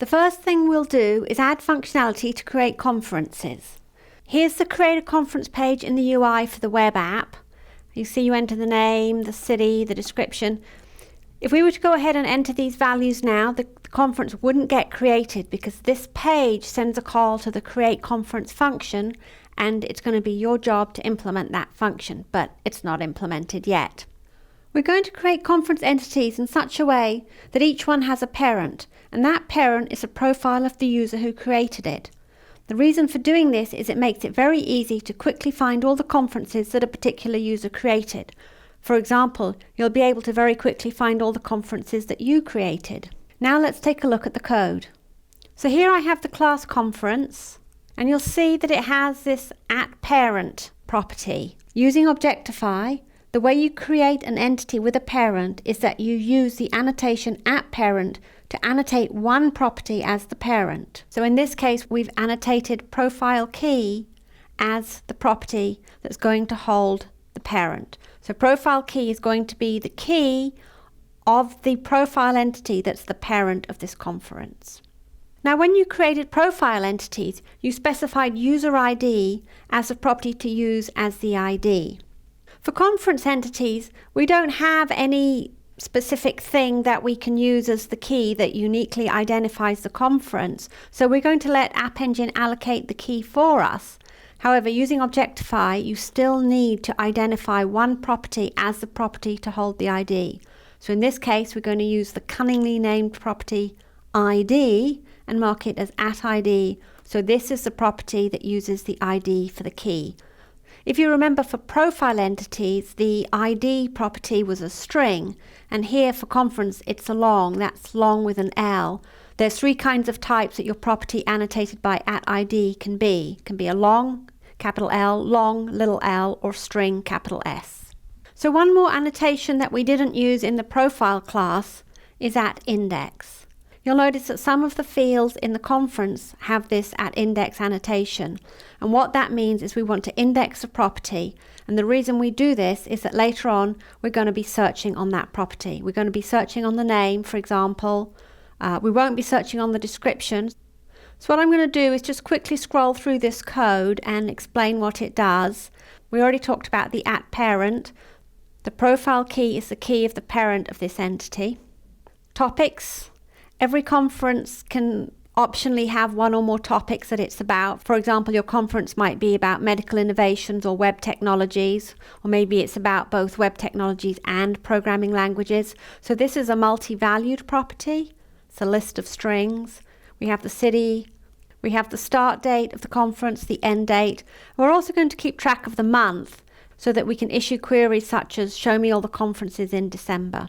The first thing we'll do is add functionality to create conferences. Here's the Create a Conference page in the UI for the web app. You see you enter the name, the city, the description. If we were to go ahead and enter these values now, the conference wouldn't get created because this page sends a call to the Create Conference function, and it's going to be your job to implement that function, but it's not implemented yet. We're going to create conference entities in such a way that each one has a parent, and that parent is a profile of the user who created it. The reason for doing this is it makes it very easy to quickly find all the conferences that a particular user created. For example, you'll be able to very quickly find all the conferences that you created. Now let's take a look at the code. So here I have the class conference, and you'll see that it has this @parent property. Using Objectify, the way you create an entity with a parent is that you use the annotation @parent to annotate one property as the parent. So in this case, we've annotated profile key as the property that's going to hold the parent. So profile key is going to be the key of the profile entity that's the parent of this conference. Now, when you created profile entities, you specified user ID as a property to use as the ID. For conference entities, we don't have any specific thing that we can use as the key that uniquely identifies the conference, so we're going to let App Engine allocate the key for us. However, using Objectify, you still need to identify one property as the property to hold the ID. So in this case, we're going to use the cunningly named property ID and mark it as @ID. So this is the property that uses the ID for the key. If you remember, for profile entities, the ID property was a string, and here for conference, it's a long. That's long with an L. There's three kinds of types that your property annotated by @ID can be. It can be a long, capital L, long, little l, or string, capital S. So one more annotation that we didn't use in the profile class is @index. You'll notice that some of the fields in the conference have this @index annotation. And what that means is we want to index a property. And the reason we do this is that later on, we're going to be searching on that property. We're going to be searching on the name, for example. We won't be searching on the description. So what I'm going to do is just quickly scroll through this code and explain what it does. We already talked about the @parent. The profile key is the key of the parent of this entity. Topics. Every conference can optionally have one or more topics that it's about. For example, your conference might be about medical innovations or web technologies, or maybe it's about both web technologies and programming languages. So this is a multi-valued property. It's a list of strings. We have the city, we have the start date of the conference, the end date. We're also going to keep track of the month so that we can issue queries such as show me all the conferences in December.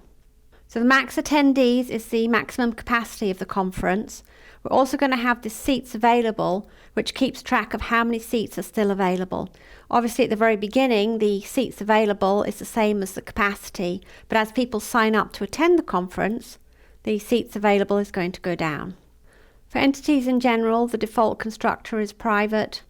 So the max attendees is the maximum capacity of the conference. We're also going to have the seats available, which keeps track of how many seats are still available. Obviously, at the very beginning, the seats available is the same as the capacity, but as people sign up to attend the conference, the seats available is going to go down. For entities in general, the default constructor is private.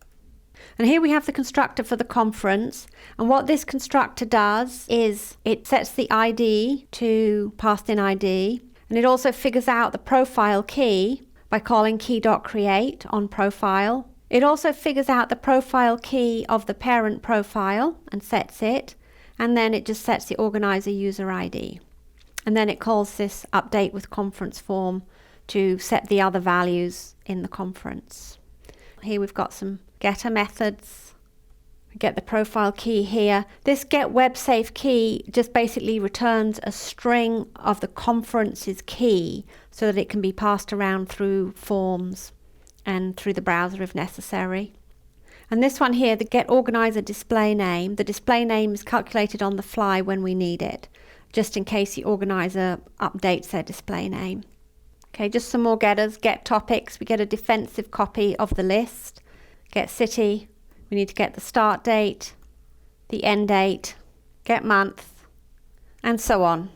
And here we have the constructor for the conference, and what this constructor does is it sets the ID to passed in ID, and it also figures out the profile key by calling key.create on profile. It also figures out the profile key of the parent profile and sets it, and then it just sets the organizer user ID. And then it calls this update with conference form to set the other values in the conference. Here we've got some getter methods. We get the profile key here. This get web safe key just basically returns a string of the conference's key so that it can be passed around through forms and through the browser if necessary. And this one here, the get organizer display name, the display name is calculated on the fly when we need it, just in case the organizer updates their display name. Okay, just some more getters. Get topics, we get a defensive copy of the list. Get city, we need to get the start date, the end date, get month, and so on.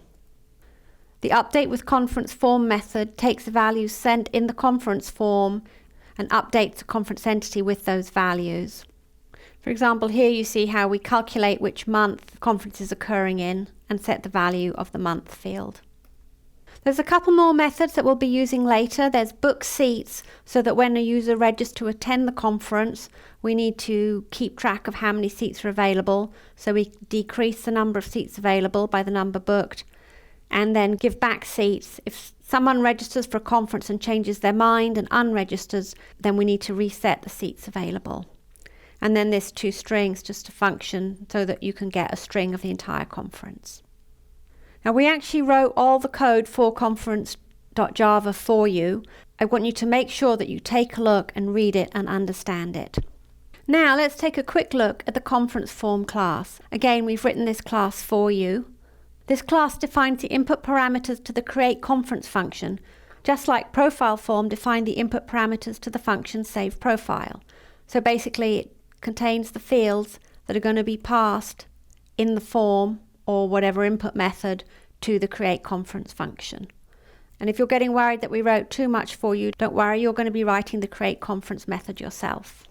The update with conference form method takes the values sent in the conference form and updates the conference entity with those values. For example, here you see how we calculate which month the conference is occurring in and set the value of the month field. There's a couple more methods that we'll be using later. There's book seats, so that when a user registers to attend the conference, we need to keep track of how many seats are available. So we decrease the number of seats available by the number booked, and then give back seats. If someone registers for a conference and changes their mind and unregisters, then we need to reset the seats available. And then there's toStrings, just to function so that you can get a string of the entire conference. Now, we actually wrote all the code for conference.java for you. I want you to make sure that you take a look and read it and understand it. Now let's take a quick look at the conference form class. Again, we've written this class for you. This class defines the input parameters to the create conference function, just like profile form defined the input parameters to the function save profile. So basically it contains the fields that are going to be passed in the form or whatever input method to the create conference function. And if you're getting worried that we wrote too much for you, don't worry, you're going to be writing the create conference method yourself.